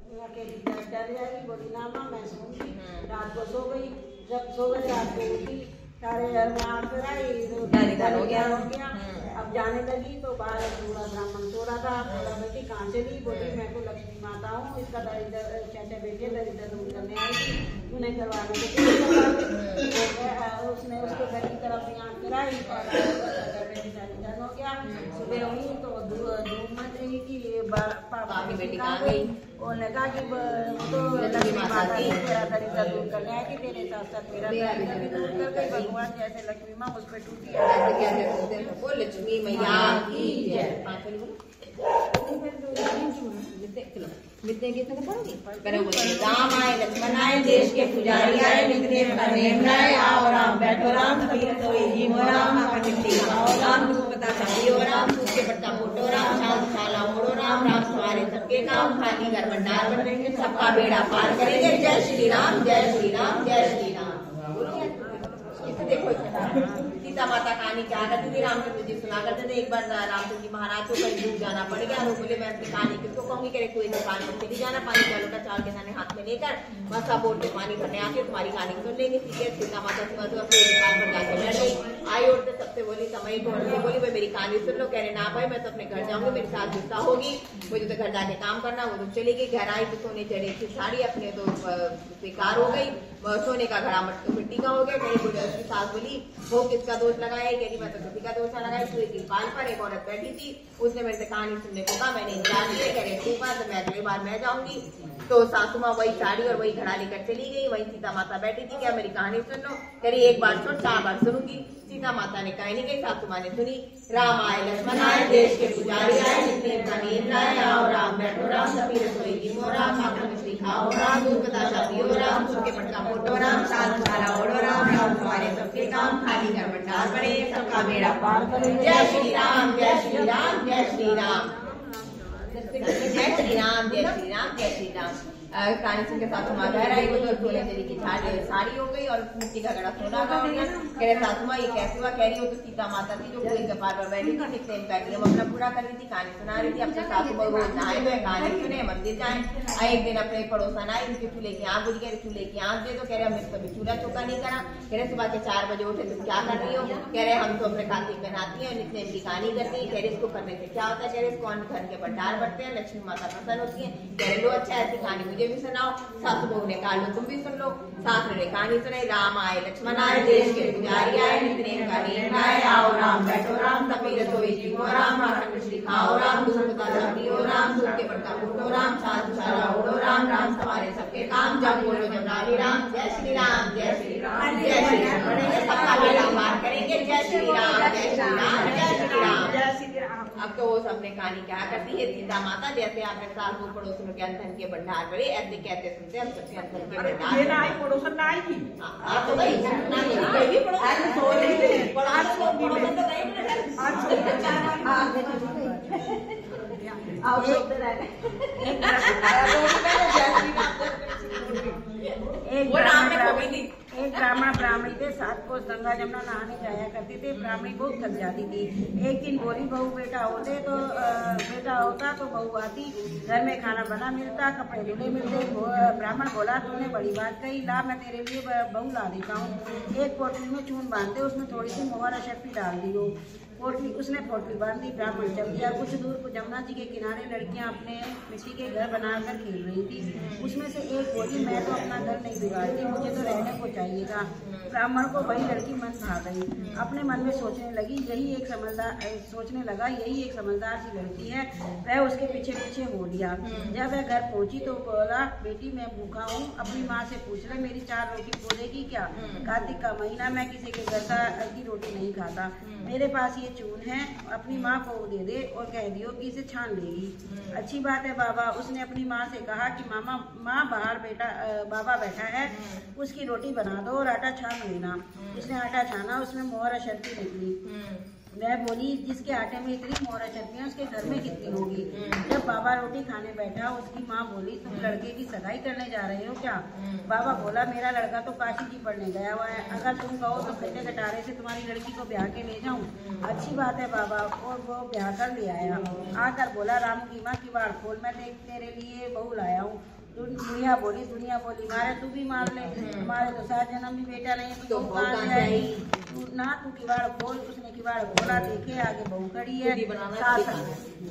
अकेली चली जाएगी। बोली ना माँ मैं सोऊंगी। रात को सो गई। जब सो गई रात को उठी, सारे घर में आग कराई, हो गया। अब जाने लगी तो बाहर पूरा ब्राह्मण सो रहा था। बोला बेटी कहाँ चली? बोली मैं तो लक्ष्मी माता हूँ, इसका दरिद्र चाचा बेटे दरिद्र दूर करने आई थी, उन्हें करवाने के उसने उसके घर की तरफ आग कराई और घर में विसर्जन हो गया। सुबह हुई तो धूप मच रही थी, पापा की बेटी कहाँ गई? उन्होंने कहा कि तो लक्ष्मी माता ने तेरा दरिद्र दूर करने आई थी, तेरे साथ साथ मेरा दरिद्र भी दूर कर गई। भगवान जैसे लक्ष्मी माँ उस पर टूटी है। लक्ष्मी मैया की जय। राम आए लक्ष्मण आए देश के पुजारी आए, नित्य नेम राय आओ राम बैठो राम तीरथ जी मो राम राम पता चाहिए राम सूखे पट्टा फोटो राम शाला मोड़ो राम राम सवारे सबके काम खाली घर भंडार बनेंगे सबका बेड़ा पार करेंगे। जय श्री राम जय श्री राम जय श्री राम। देखो सीता माता कहानी क्या करती थी, रामचंद्र जी सुना करते थे। एक बार रामचंद्र जी महाराज को कहीं दूर जाना पड़ गया। वो बोले मैं अपनी कहानी किसको कहूंगी? करे कोई दुकान पर चली जाना, पानी का लोटा चावल के दाने हाथ में लेकर बस आप बोर्ड पे पानी भरने आके तुम्हारी कहानी सुन लेंगे। ठीक है। सीता माता से अपनी दुकान पर जाकर बैठ गई। आई और सबसे बोली समय को बोली भाई मेरी कहानी सुन लो। कह रहे ना भाई मैं तो अपने घर जाऊंगी, मेरी सास गुस्सा होगी, मुझे तो घर जाके काम करना। वो तो चली गई। घर आई तो सोने चढ़ी थी साड़ी अपने तो बेकार हो गई। सोने का घड़ा मिट्टी का हो गया। कहीं सास बोली वो किसका दोष लगाया? कह रही मैं तो किसी का दोष लगाई। तो एक पाल पर एक औरत बैठी थी, उसने मेरे से कहानी सुनने को कहा, मैंने इंतजार किया। कह रहे ठीक बात, मैं अगली बार मैं जाऊंगी। तो सासू माँ वही साड़ी और वही घड़ा लेकर चली गई। वही सीता माता बैठी थी, क्या मेरी कहानी सुन लो? कह रही एक बार सुन 4 बार सुनूंगी। सीता माता ने कहीं नहीं गई, सासू माँ ने सुनी। राम आए लक्ष्मण आए देश के पुजारी आए, नित्य का नेम राय आओ राम बैठो राम सभी रसोई जी मो राम खाकर मछली खाओ राम दूध बताशा पियो राम सूखे पटका फोटो राम साल सारा ओढ़ो राम राम तुम्हारे सबके काम खाली घर भंडार बने सबका बेड़ा पार करे। जय श्री राम जय श्री राम जय श्री राम जय श्री राम जय श्री राम जय श्री राम। कहानी सुन के सासू माँ घर आई। वो तो सोने चली की साड़ी हो गई और मिट्टी का घड़ा सोना का हो गया। कह रहे सासू माँ ये कैसे हुआ? कह रही हो तो सीता माता थी जो कुएं के पार पर बैठी थी, नित्य पैक अपना पूरा कर रही थी, कहानी सुना रही थी। अपने सासू माँ रोज नहाए हुए कहानी सुने, मंदिर जाए। एक दिन अपने पड़ोसन आए, उनके चूल्हे की आँख बुझ गई। चूल्हे की आँख दे तो कह रहे हमने कभी चूल्हा चौका नहीं करा। कह रहे सुबह के 4 बजे उठे तुम क्या कर रही हो? कह रहे हम तो अपने कार्तिक में नहाती है, नित्य की कहानी करती है। कह रहे इसको करने से क्या होता है? कह रहे इसको अन्न धन के भंडार बढ़ते हैं, लक्ष्मी माता प्रसन्न होती है। कह रहे लो अच्छा ऐसी कहानी मुझे भी सुनाओ। सासू बहू ने कहा लो तुम भी सुन लो। सास ने कहानी सुनाई। राम आए लक्ष्मण आए देश के पुजारी आए, नित्य का नेम राय आओ राम बैठो राम सभी रसोई जी मो राम खाकर मछली खाओ राम दूध बताशा पियो राम सूखे पटका फोटो राम साल सारा ओढ़ो राम राम सवारे सबके काम जब बोलो जब रानी राम। जय श्री राम जय श्री राम जय श्री राम पढ़ेंगे सबका बेड़ा पार करेंगे। जय श्री राम जय श्री राम जय श्री राम जय श्री राम। अब तो वो सबने कहानी क्या करती है? सीता माता जैसे आपने सास को पड़ोसियों के अंधन के भंडार बड़े ऐसे कहते सुनते हम सबके अंधन के भंडार पड़ोसन ना आई थी। आप तो भाई भी पड़ोसन तो एक ब्राह्मण ब्राह्मणी के साथ को गंगा जमुना नहाने जाया करते थे। ब्राह्मणी बहुत थक जाती थी। एक दिन बोली बहू बेटा होता तो बहू आती, घर में खाना बना मिलता, कपड़े धुले मिलते। ब्राह्मण बोला तूने बड़ी बात कही, ला मैं तेरे लिए बहू ला देता हूँ। एक पोटली में चून बांधते, उसमें थोड़ी सी मोहर शक्ति डाल दी। हो पोटली उसने पोटली बांधी, ब्राह्मण चल गया। कुछ दूर जमुना जी के किनारे लड़कियां अपने मिट्टी के घर बनाकर खेल रही थी। उसमें से एक बोली मैं तो अपना घर नहीं बिगाड़ती, मुझे तो रहने को चाहिए था। ब्राह्मण को वही लड़की मन भा गई। अपने मन में सोचने लगा यही एक समझदार सी लड़की है। वह उसके पीछे पीछे हो लिया। जब वह घर पहुंची तो बोला बेटी मैं भूखा हूँ, अपनी माँ से पूछ ले मेरी 4 रोटी खोलेगी क्या? कार्तिक का महीना मैं किसी के घर की रोटी नहीं खाता। मेरे पास ये चून है, अपनी माँ को दे दे और कह दियो कि इसे छान लेगी। अच्छी बात है बाबा। उसने अपनी माँ से कहा कि माँ बाहर बाबा बैठा है, उसकी रोटी बना दो और आटा छान लेना। उसने आटा छाना, उसमें मोहर शर्ती निकली। वह बोली जिसके आटे में इतनी मोहर शर्ती है उसके घर में कितनी होगी? जब बाबा रोटी खाने बैठा उसकी माँ बोली तुम लड़के की सगाई करने जा रहे हो क्या? बाबा बोला मेरा लड़का तो काशी जी पढ़ने गया हुआ है, अगर तुम कहो तो बेटे कटारे से तुम्हारी लड़की को ब्याह के ले जाऊं। अच्छी बात है बाबा। और वो ब्याह कर ले आया। आकर बोला राम की माँ किवाड़ खोल, मैं तेरे लिए बहू लाया हूँ। दुनिया बोली मारे तू भी मार ले, हमारे तो 7 जन्म भी बेटा नहीं तो कहाँ जाएगी? तू किवाड़ खोल। उसने किवाड़ खोला, देखे आगे बहू खड़ी है।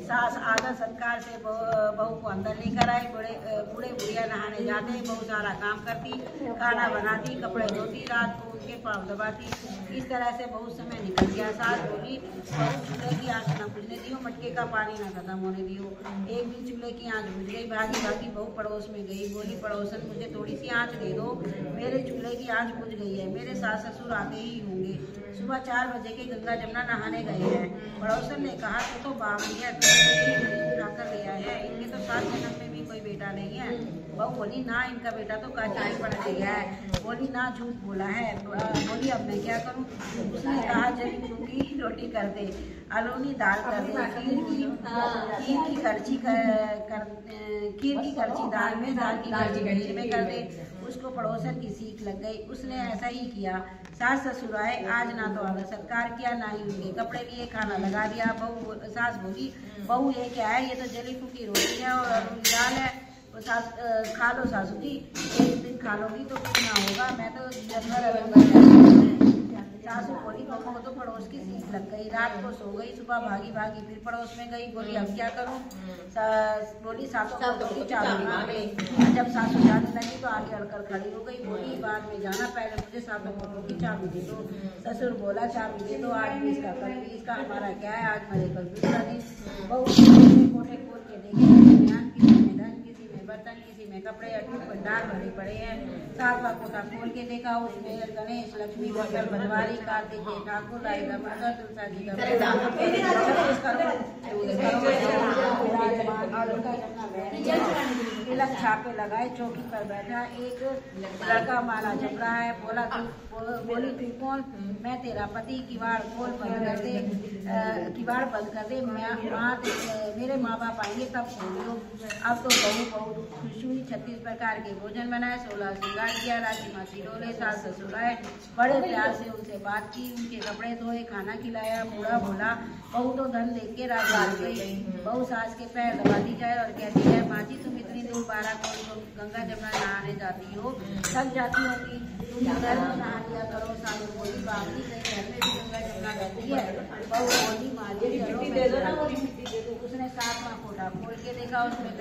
सास आदर सत्कार से बहू को अंदर लेकर आई। बूढ़े बुढ़िया नहाने जाते, बहू सारा काम करती, खाना बनाती, कपड़े धोती, रात को उनके पाँव दबाती। इस तरह से बहुत समय निकल गया। सास बोली बहू चूल्हे की आँच न बुझने दियो, मटके का पानी न खत्म होने दियो। एक दिन चूल्हे की आँच बुझ गई, भागी बहू पड़ोस में गई। बोली पड़ोसन मुझे थोड़ी सी आँच दे दो, मेरे चूल्हे की आँच बुझ गई है। मेरे सास ससुर आते ही होंगे, सुबह 4 बजे के गंगा जमुना नहाने गए हैं। पड़ोसन ने कहा तो बावली है, कर लिया है, इनके तो 7 जन्म में भी कोई बेटा नहीं है। बहू बोली ना, इनका बेटा तो काचाई पड़ गया है। बोली ना, झूठ बोला है। बोली अब मैं क्या करूं? उसने कहा जली की रोटी कर दे, अलोनी दाल कर दे, खीर की करछी दाल में, दाल की करछी खीर में कर दे। उसको पड़ोसन की सीख लग गई, उसने ऐसा ही किया। सास ससुर आए, आज ना तो आदर सत्कार किया, ना ही उनके कपड़े लिए, खाना लगा दिया। सास बोली बहू ये क्या है? ये तो जली फूकी रोटी है और अलोनी दाल है। तो सास खा लो सासू जी, एक दिन खा लोगी तो कुछ ना होगा, मैं तो सासू बोली बहू को तो पड़ोस की सीख लग गई। रात को सो गई, सुबह भागी फिर पड़ोस में गई। बोली अब क्या करूं? बोली सासू को चाबी मांग ले। जब सासू जाने लगी तो आगे अड़कर खड़ी हो गई। बोली बाद में जाना, पहले मुझे सासू को की चाबी दे दो। ससुर बोला चाबी दे दो, आज भी इसका कल भी इसका, हमारा क्या है, आज मेरे कल दूसरा दिन। बहू कोठे खोल के देखे, किसी में धन, किसी में बर्तन, किसी में कपड़े, अटूट भंडार भरे पड़े हैं। सास का कोटा खोल के देखा, उसमें गणेश, लक्ष्मी, मंगल, बनवारी, कार्तिक, ठाकुर, लाई मगर, तुलसा जी का तिलक छापे लगाए। चौकी पर बैठा एक लड़का माला जप रहा है। बोली तू कौन? मैं तेरा पति। किवाड़ खोल बंद कर दे, किवाड़ बंद कर दे। मेरे माँ बाप आएंगे तब खोलो। अब तो बहू बहुत खुश हुई। 36 प्रकार के भोजन बनाए, 16 श्रृंगार किया, राजी माची डोले। सास ससुर आए, बड़े प्यार से उनसे बात की, उनके कपड़े धोए, खाना खिलाया। बूढ़ा बोला बहू तो धन देख के राजी हो गई। बहू सास के पैर दबाती जाए और कहती है माँ जी तुम इतनी दूर 12 कोस गंगा जमुना नहाने जाती हो, थक जाती होगी, तुम घर में नहा लिया करो। सासू बोली बावली कहीं घर में भी गंगा जमुना रहती है। बहू बोली माँ जी चलो दे दो ना, मिट्टी दे दो। उसने 7वां कोटा खोल के देखा, उसमें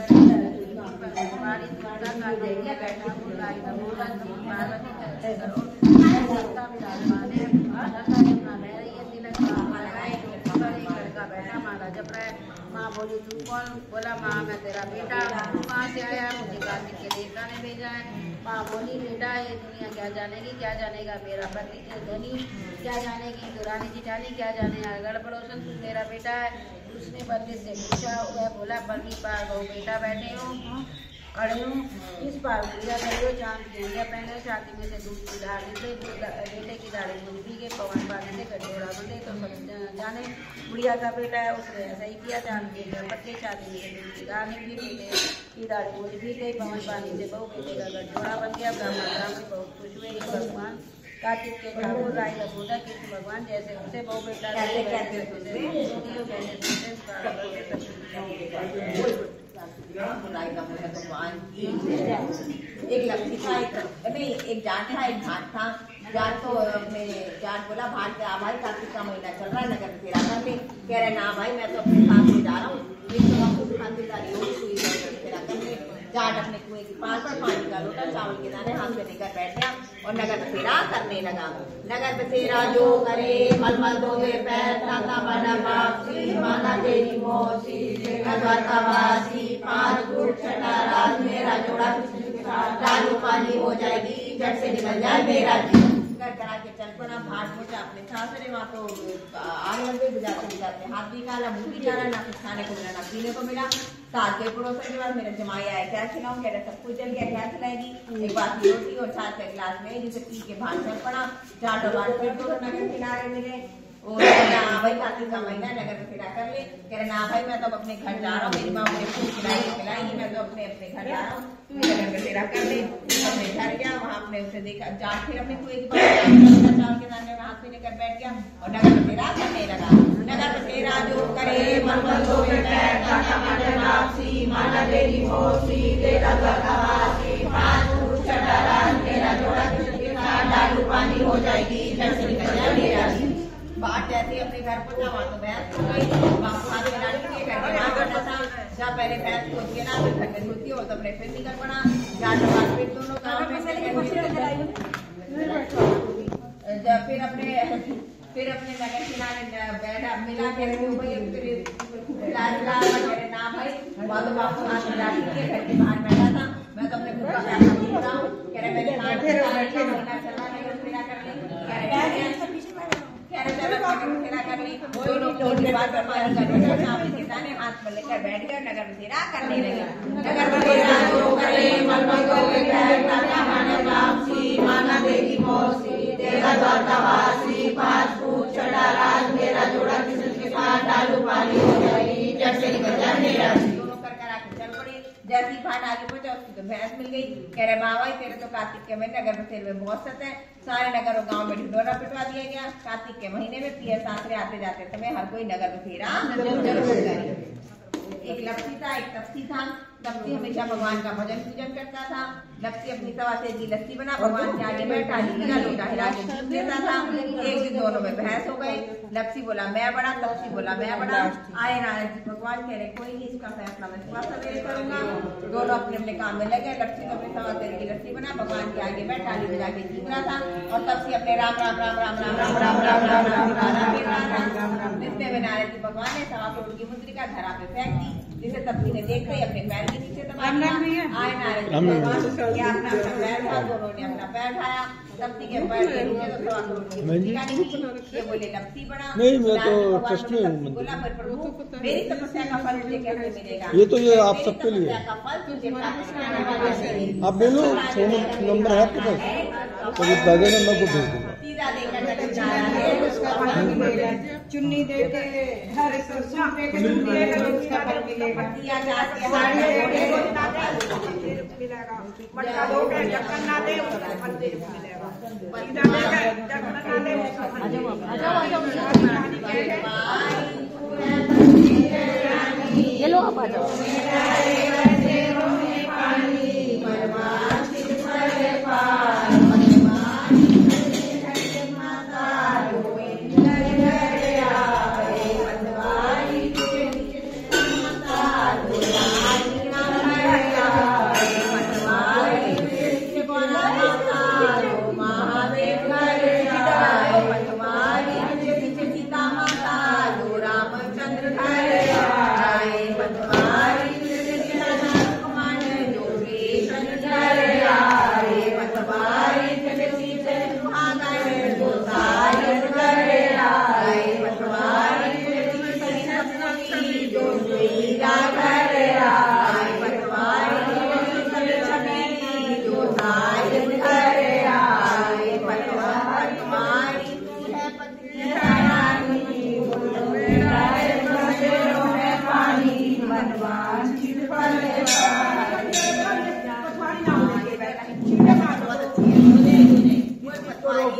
बैठा माला जप रहा है। माँ बोली तू कौन? बोला माँ मैं तेरा बेटा, तू कहाँ से आया? मुझे कार्तिक के देवता ने भेजा है। माँ बोली बेटा ये दुनिया क्या जानेगी, क्या जानेगा मेरा पति धनी, क्या जानेगी तो रानी जिठानी, क्या जानेगा गढ़ पड़ोसन, तू मेरा बेटा है। उसने बंदे से पूछा, वह बोला बल्कि पार बहु बेटा बैठे हो, खड़े हूँ, इस पार बुढ़िया करियो, चांद की उंगलियाँ पहने, छाती में से दूध की धार निकले, बेटे की दाढ़ी दूध पी के पवन बांधे से गठोड़ा बंधे तो सब जाने बुढ़िया का बेटा है। उसने ऐसा ही किया, चांद के पत्ते, छाती में से दूध की धार निकली, बेटे की दाढ़ी दूध पी गई, पवन बांधे से बहू बेटे का गठोड़ा बन गया। ब्राह्मण बहुत खुश हुए। भगवान कार्तिक के ठाकुर राय बोला कृष्ण भगवान जैसे उसे बहु बेटा एक लक्ष्मी था, एक जाट था, एक भाट था। जाट तो जाट बोला भाट हमारे कार्तिक का महीना चल रहा है, नगर तेरा कर ले। कह रहे ना भाई मैं तो अपने साथ में जा रहा हूँ, एक तो आपको खातिरदारी होगी, सुई तेरा कर ले। जाट अपने कुएं के पास पर पानी का लोटा चावल के दाने हाथ में लेकर बैठ गया और नगर बसेरा करने लगा। नगर बसेरा जो करे मलमल धोवे पैर, ताता बड़ा बापसी, माता तेरी मौसी, द्वारकावासी, 5 फुट छठा रात मेरा जोड़ा चालू पानी हो जाएगी, जट से निकल जाए मेरा जी। करा के चल पड़ा। भाट मोचा अपने सासरे वहाँ तो आंगन में बुझाते हाथ भी काला, मुंह भी जाला, ना कुछ खाने को मिला ना पीने को मिला। सास के पड़ोसन के बाद मेरे जमाई आया, क्या खिलाऊं? कह रहे सब कुछ जल गया, क्या खिलाएगी? एक बात रोटी और 4 का गिलास में जिसे पी के भाट चल पड़ा। जाट और भाट फिर तो नगर किनारे मिले। और भाई कार्तिक का महीना नगर बसेरा कर ले। कह रहे ना भाई मैं तो अपने घर जा रहा हूँ, मेरी माँ मुझे खूब खिलाएगी, मैं तो अपने घर जा रहा हूँ, तू नगर बसेरा कर ले। अपने घर गया, वहाँ अपने उसे देखा, जाट फिर अपने कुएं की चावल के दाने में हाथ में लेकर बैठ गया और नगर बसेरा करने लगा। नगर बसेरा जो करे मलमल धोवे पैर, ताता बड़ा बापसी, माता तेरी मौसी, तेरा द्वारकावासी, गई, बापू हाथ में डाली के घर के बाहर बैठा था। जहाँ पहले भैंस होती है ना फिर घर में होती है, वो तो अपने फिर निकल पड़ा। जहाँ तक फिर दोनों काम में फिर अपने नगर किनारे बैठा मिला के ना भाई तो बापू हाथ में डाली के घर के बाहर बैठा था। मैं तो अपने खुद का पैसा पूछ रहा हूँ, कह रहे मेरे महीना चला नहीं फिरा कर ली, फिरा कर ली। दोनों की बात पर पानी का ढोल चावल के दाने हाथ में लेकर बैठ गए, नगर बसेरा करने लगे। नगर बसेरा तो करे मन माना देगी मौसी तेरा द्वारकावासी, पाँच फूट छठा राज मेरा जोड़ा किसी के साथ डालू पानी हो जाएगी, जब से निकल जा मेरा। दोनों कर आके चल पड़े। जैसी फाट आगे पहुंचा उसकी तो भैंस मिल गई। कह रहे बाबा तेरे तो कार्तिक के महीने नगर बसेरे में बहुत सत है, सारे नगर और गांव में ढिंडोरा पिटवा दिया गया। कार्तिक के महीने में पियर सासरे आते जाते समय हर कोई नगर बसेरा जरूर करे। एक लक्ष्मी था, एक तपसी था। तपसी हमेशा भगवान का भजन पूजन करता था। लक्ष्मी अपनी सवा से की लस्सी बना भगवान के आगे बैठा, लीला लोटा हिला के दूध देता था। एक दिन दोनों में बहस हो गई। लक्ष्मी बोला मैं बड़ा, तपसी बोला मैं बड़ा। आए नारायण जी भगवान कह रहे कोई नहीं, इसका फैसला मैं सुबह सवेरे करूंगा। दोनों अपने अपने काम में लगे। लक्ष्मी अपने सवा से की लस्सी बना भगवान के आगे बैठा, लीला के जीत रहा था और तपसी अपने राम राम राम राम राम राम राम राम राम राम राम राम जितने में नारायण जी भगवान ने सवा करोड़ की मुद्रिका धरा पे फेंक दी, जिसे तपसी ने देख कर अपने पैर के नीचे दबा दिया। आए नारायण जी भगवान अपना पैर था, दोनों ने अपना पैर उठाया। तपसी के पैर के नीचे तो सवा करोड़ की मुद्रिका निकली। ये बोले लक्ष्मी बड़ा नहीं, मैं तो ट्रस्ट में हूँ। बोला पर प्रभु मेरी तपस्या का फल मुझे कैसे मिलेगा? ये तो ये आप सबके लिए का फल तुझे प्राप्त कराने वाला है। आप बोलो, फोन नंबर है आपके पास तो ये दादा ने मैं को भेज दूंगा। सीधा देकर चुन्नी दे के हर एक सूट दे के चुन्नी दे के उसका फल मिलेगा। दिया जाती है मिलेगा। मटका दो के ढक्कन ना दे उसका फल मिलेगा। सीधा देकर ढक्कन ना दे उसका फल मिलेगा। ये लो आप आ जाओ।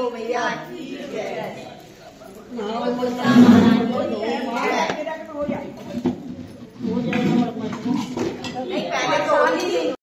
भैया